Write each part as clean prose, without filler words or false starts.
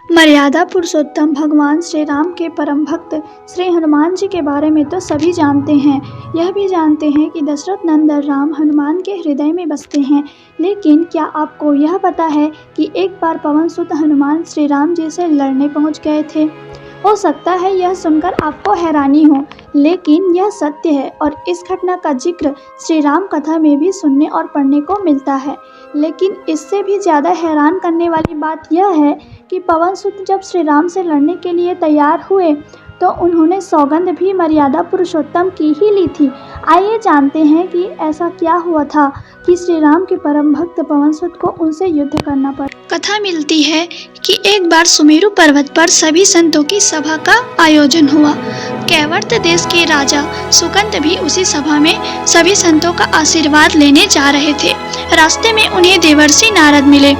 मर्यादा पुरुषोत्तम भगवान श्री राम के परम भक्त श्री हनुमान जी के बारे में तो सभी जानते हैं। यह भी जानते हैं कि दशरथ नंदन राम हनुमान के हृदय में बसते हैं। लेकिन क्या आपको यह पता है कि एक बार पवन सुत हनुमान श्री राम जी से लड़ने पहुंच गए थे। हो सकता है यह सुनकर आपको हैरानी हो, लेकिन यह सत्य है और इस घटना का जिक्र श्री राम कथा में भी सुनने और पढ़ने को मिलता है। लेकिन इससे भी ज़्यादा हैरान करने वाली बात यह है कि पवन सुत जब श्री राम से लड़ने के लिए तैयार हुए तो उन्होंने सौगंध भी मर्यादा पुरुषोत्तम की ही ली थी। आइए जानते हैं कि ऐसा क्या हुआ था कि श्री राम के परम भक्त पवन सुत को उनसे युद्ध करना पड़ा। कथा मिलती है कि एक बार सुमेरु पर्वत पर सभी संतों की सभा का आयोजन हुआ। कैवर्त देश के राजा सुकंत भी उसी सभा में सभी संतों का आशीर्वाद लेने जा रहे थे। रास्ते में उन्हें देवर्षि नारद मिले।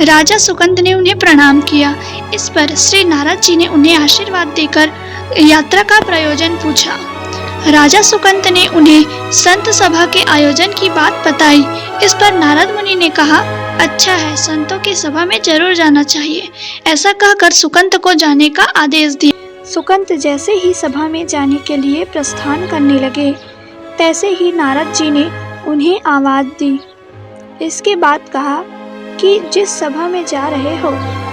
राजा सुकंत ने उन्हें प्रणाम किया। इस पर श्री नारद जी ने उन्हें आशीर्वाद देकर यात्रा का प्रयोजन पूछा। राजा सुकंत ने उन्हें संत सभा के आयोजन की बात बताई। इस पर नारद मुनि ने कहा, अच्छा है, संतों की सभा में जरूर जाना चाहिए। ऐसा कहकर सुकंत को जाने का आदेश दिया। सुकंत जैसे ही सभा में जाने के लिए प्रस्थान करने लगे, तैसे ही नारद जी ने उन्हें आवाज दी। इसके बाद कहा कि जिस सभा में जा रहे हो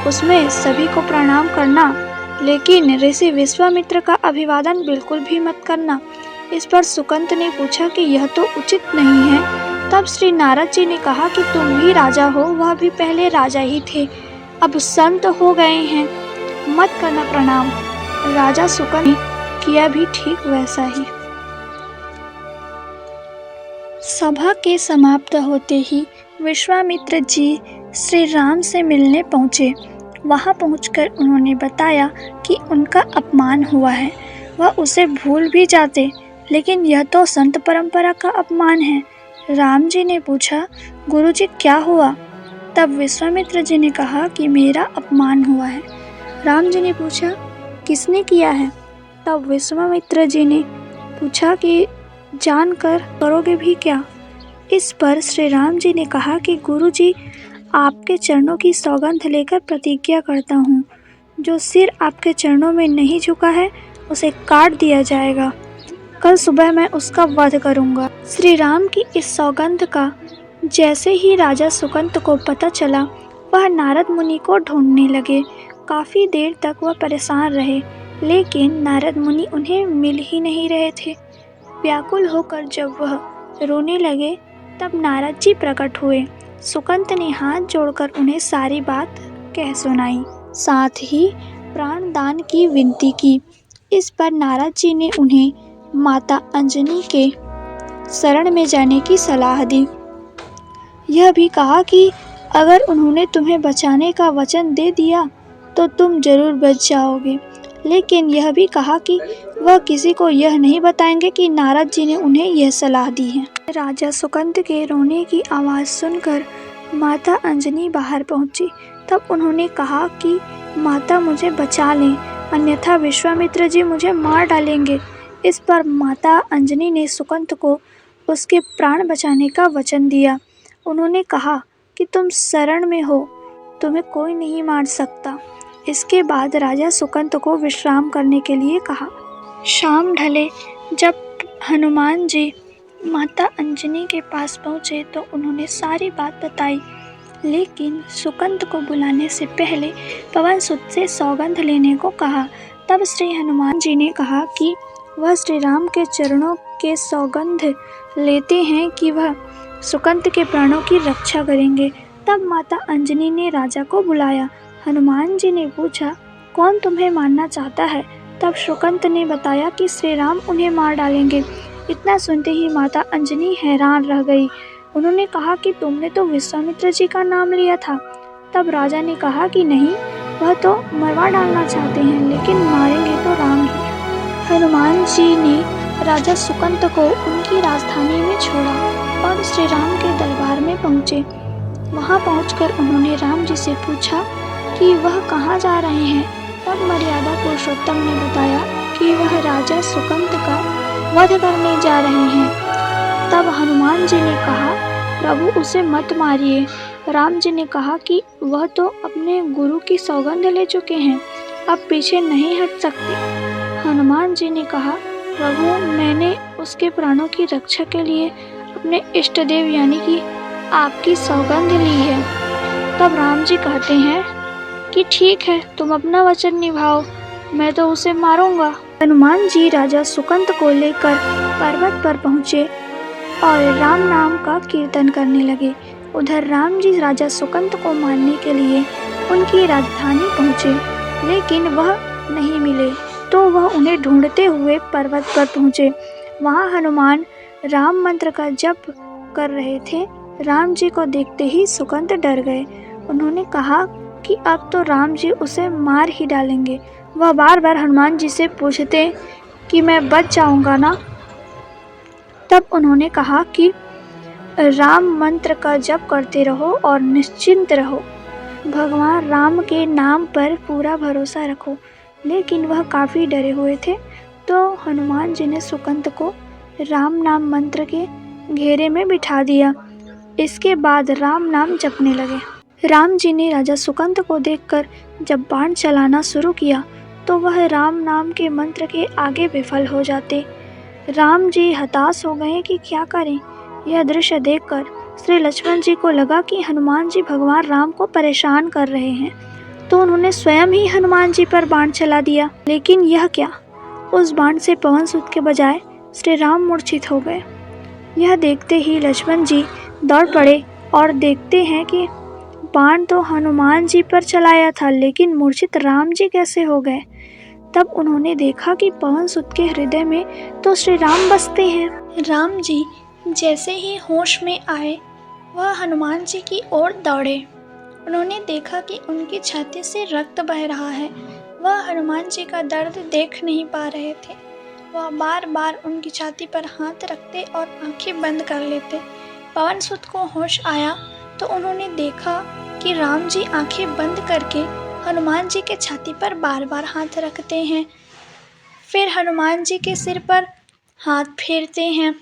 उसमें सभी को प्रणाम करना, लेकिन ऋषि विश्वामित्र का अभिवादन बिल्कुल भी मत करना। इस पर सुकंत ने पूछा कि यह तो उचित नहीं है। तब श्री नारद जी ने कहा कि तुम भी राजा हो, वह भी पहले राजा ही थे, अब संत हो गए हैं, मत करना प्रणाम। राजा सुकंत ने किया भी ठीक वैसा ही। सभा के समाप्त होते ही विश्वामित्र जी श्री राम से मिलने पहुँचे। वहाँ पहुंचकर उन्होंने बताया कि उनका अपमान हुआ है। वह उसे भूल भी जाते, लेकिन यह तो संत परंपरा का अपमान है। राम जी ने पूछा, गुरुजी क्या हुआ? तब विश्वामित्र जी ने कहा कि मेरा अपमान हुआ है। राम जी ने पूछा, किसने किया है? तब विश्वामित्र जी ने पूछा कि जानकर करोगे भी क्या? इस पर श्री राम जी ने कहा कि गुरुजी, आपके चरणों की सौगंध लेकर प्रतिज्ञा करता हूँ, जो सिर आपके चरणों में नहीं झुका है उसे काट दिया जाएगा। कल सुबह मैं उसका वध करूँगा। श्री राम की इस सौगंध का जैसे ही राजा सुकंत को पता चला, वह नारद मुनि को ढूंढने लगे। काफ़ी देर तक वह परेशान रहे, लेकिन नारद मुनि उन्हें मिल ही नहीं रहे थे। व्याकुल होकर जब वह रोने लगे, तब नारद जी प्रकट हुए। सुकंत ने हाथ जोड़कर उन्हें सारी बात कह सुनाई, साथ ही प्राणदान की विनती की। इस पर नारद जी ने उन्हें माता अंजनी के शरण में जाने की सलाह दी। यह भी कहा कि अगर उन्होंने तुम्हें बचाने का वचन दे दिया तो तुम जरूर बच जाओगे, लेकिन यह भी कहा कि वह किसी को यह नहीं बताएंगे कि नारद जी ने उन्हें यह सलाह दी है। राजा सुकंत के रोने की आवाज़ सुनकर माता अंजनी बाहर पहुंची। तब उन्होंने कहा कि माता मुझे बचा लें, अन्यथा विश्वामित्र जी मुझे मार डालेंगे। इस पर माता अंजनी ने सुकंत को उसके प्राण बचाने का वचन दिया। उन्होंने कहा कि तुम शरण में हो, तुम्हें कोई नहीं मार सकता। इसके बाद राजा सुकंत को विश्राम करने के लिए कहा। शाम ढले जब हनुमान जी माता अंजनी के पास पहुँचे तो उन्होंने सारी बात बताई, लेकिन सुकंत को बुलाने से पहले पवन सुत से सौगंध लेने को कहा। तब श्री हनुमान जी ने कहा कि वह श्री राम के चरणों के सौगंध लेते हैं कि वह सुकंत के प्राणों की रक्षा करेंगे। तब माता अंजनी ने राजा को बुलाया। हनुमान जी ने पूछा, कौन तुम्हें मारना चाहता है? तब सुकंत ने बताया कि श्री राम उन्हें मार डालेंगे। इतना सुनते ही माता अंजनी हैरान रह गई। उन्होंने कहा कि तुमने तो विश्वामित्र जी का नाम लिया था। तब राजा ने कहा कि नहीं, वह तो मरवा डालना चाहते हैं, लेकिन मारेंगे तो राम ही। हनुमान जी ने राजा सुकंत को उनकी राजधानी में छोड़ा और श्री राम के दरबार में पहुँचे। वहाँ पहुँचकर उन्होंने राम जी से पूछा कि वह कहाँ जा रहे हैं। तब मर्यादा पुरुषोत्तम ने बताया कि वह राजा सुकंत का वध करने जा रहे हैं। तब हनुमान जी ने कहा, प्रभु उसे मत मारिए, राम जी ने कहा कि वह तो अपने गुरु की सौगंध ले चुके हैं, अब पीछे नहीं हट सकते। हनुमान जी ने कहा, प्रभु मैंने उसके प्राणों की रक्षा के लिए अपने इष्ट देव यानी कि आपकी सौगंध ली है। तब राम जी कहते हैं कि ठीक है, तुम अपना वचन निभाओ, मैं तो उसे मारूंगा। हनुमान जी राजा सुकंत को लेकर पर्वत पर पहुँचे और राम नाम का कीर्तन करने लगे। उधर राम जी राजा सुकंत को मारने के लिए उनकी राजधानी पहुँचे, लेकिन वह नहीं मिले, तो वह उन्हें ढूंढते हुए पर्वत पर पहुँचे। वहाँ हनुमान राम मंत्र का जप कर रहे थे। राम जी को देखते ही सुकंत डर गए। उन्होंने कहा कि अब तो राम जी उसे मार ही डालेंगे। वह बार बार हनुमान जी से पूछते कि मैं बच जाऊंगा ना। तब उन्होंने कहा कि राम मंत्र का जप करते रहो और निश्चिंत रहो, भगवान राम के नाम पर पूरा भरोसा रखो। लेकिन वह काफ़ी डरे हुए थे, तो हनुमान जी ने सुकंत को राम नाम मंत्र के घेरे में बिठा दिया। इसके बाद राम नाम जपने लगे। राम जी ने राजा सुकंत को देखकर जब बाण चलाना शुरू किया तो वह राम नाम के मंत्र के आगे विफल हो जाते। राम जी हताश हो गए कि क्या करें। यह दृश्य देखकर श्री लक्ष्मण जी को लगा कि हनुमान जी भगवान राम को परेशान कर रहे हैं, तो उन्होंने स्वयं ही हनुमान जी पर बाण चला दिया। लेकिन यह क्या, उस बाण से पवन सुत के बजाय श्री राम मूर्छित हो गए। यह देखते ही लक्ष्मण जी दौड़ पड़े और देखते हैं कि बाण तो हनुमान जी पर चलाया था, लेकिन मूर्छित राम जी कैसे हो गए। तब उन्होंने देखा कि पवन सुत के हृदय में तो श्री राम बसते हैं। राम जी जैसे ही होश में आए, वह हनुमान जी की ओर दौड़े। उन्होंने देखा कि उनकी छाती से रक्त बह रहा है। वह हनुमान जी का दर्द देख नहीं पा रहे थे। वह बार बार उनकी छाती पर हाथ रखते और आंखें बंद कर लेते। पवन सुत को होश आया तो उन्होंने देखा कि राम जी आंखें बंद करके हनुमान जी के छाती पर बार बार हाथ रखते हैं, फिर हनुमान जी के सिर पर हाथ फेरते हैं।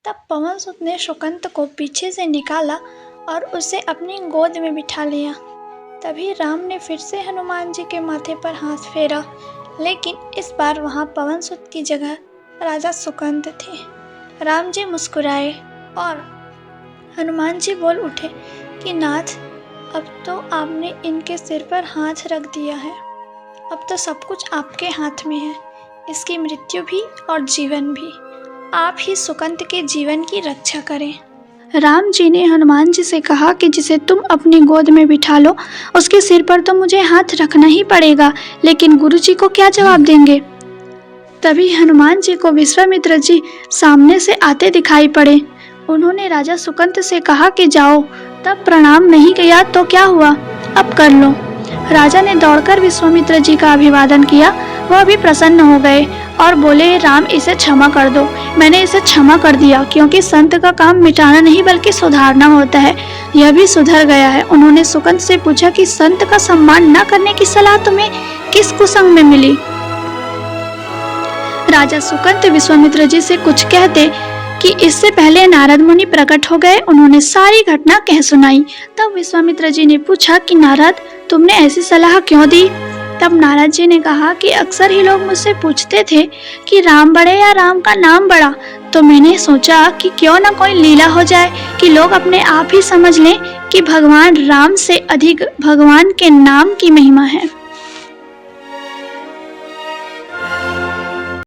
तब पवन सुत ने सुकंत को पीछे से निकाला और उसे अपनी गोद में बिठा लिया। तभी राम ने फिर से हनुमान जी के माथे पर हाथ फेरा, लेकिन इस बार वहाँ पवन सुत की जगह राजा सुकंत थे। राम जी मुस्कुराए और हनुमान जी बोल उठे कि नाथ, अब तो आपने इनके सिर पर हाथ रख दिया है। अब तो सब कुछ आपके हाथ में है, इसकी मृत्यु भी और जीवन भी। आप ही सुकंत के जीवन की रक्षा करें। राम जी ने हनुमान जी से कहा कि जिसे तुम अपनी गोद में बिठा लो, उसके सिर पर तो मुझे हाथ रखना ही पड़ेगा, लेकिन गुरु जी को क्या जवाब देंगे। तभी हनुमान जी को विश्वामित्र जी सामने से आते दिखाई पड़े। उन्होंने राजा सुकंत से कहा कि जाओ। तब प्रणाम नहीं किया तो क्या हुआ, अब कर लो। राजा ने दौड़कर विश्वामित्र जी का अभिवादन किया। वह भी प्रसन्न हो गए और बोले, राम इसे क्षमा कर दो। मैंने इसे क्षमा कर दिया, क्योंकि संत का काम मिटाना नहीं बल्कि सुधारना होता है। यह भी सुधर गया है। उन्होंने सुकंत से पूछा कि संत का सम्मान न करने की सलाह तुम्हें किस कुसंग में मिली। राजा सुकंत विश्वामित्र जी से कुछ कहते कि इससे पहले नारद मुनि प्रकट हो गए। उन्होंने सारी घटना कह सुनाई। तब विश्वामित्र जी ने पूछा कि नारद, तुमने ऐसी सलाह क्यों दी। तब नारद जी ने कहा कि अक्सर ही लोग मुझसे पूछते थे कि राम बड़े या राम का नाम बड़ा, तो मैंने सोचा कि क्यों ना कोई लीला हो जाए कि लोग अपने आप ही समझ लें कि भगवान राम से अधिक भगवान के नाम की महिमा है।